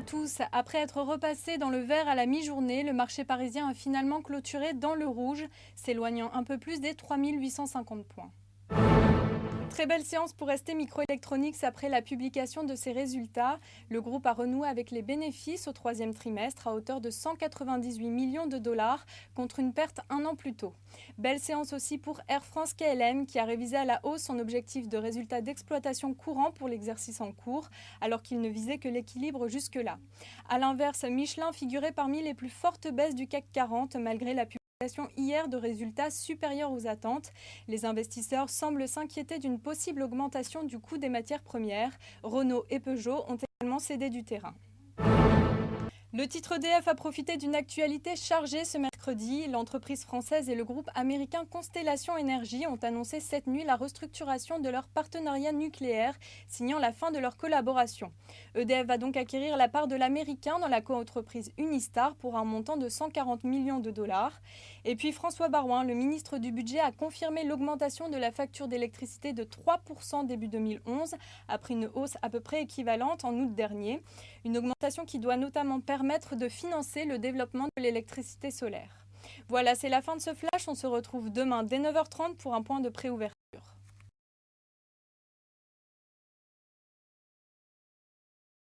tous. Après être repassé dans le vert à la mi-journée, le marché parisien a finalement clôturé dans le rouge, s'éloignant un peu plus des 3850 points. Très belle séance pour ST Microelectronics après la publication de ses résultats. Le groupe a renoué avec les bénéfices au troisième trimestre à hauteur de 198 millions de dollars contre une perte un an plus tôt. Belle séance aussi pour Air France KLM qui a révisé à la hausse son objectif de résultat d'exploitation courant pour l'exercice en cours alors qu'il ne visait que l'équilibre jusque-là. A l'inverse, Michelin figurait parmi les plus fortes baisses du CAC 40 malgré la publication hier de résultats supérieurs aux attentes. Les investisseurs semblent s'inquiéter d'une possible augmentation du coût des matières premières. Renault et Peugeot ont également cédé du terrain. Le titre EDF a profité d'une actualité chargée ce mercredi. L'entreprise française et le groupe américain Constellation Energy ont annoncé cette nuit la restructuration de leur partenariat nucléaire, signant la fin de leur collaboration. EDF va donc acquérir la part de l'américain dans la coentreprise Unistar pour un montant de 140 millions de dollars. Et puis François Baroin, le ministre du Budget, a confirmé l'augmentation de la facture d'électricité de 3% début 2011, après une hausse à peu près équivalente en août dernier. Une augmentation qui doit notamment permettre de financer le développement de l'électricité solaire. Voilà, c'est la fin de ce flash. On se retrouve demain dès 9h30 pour un point de préouverture.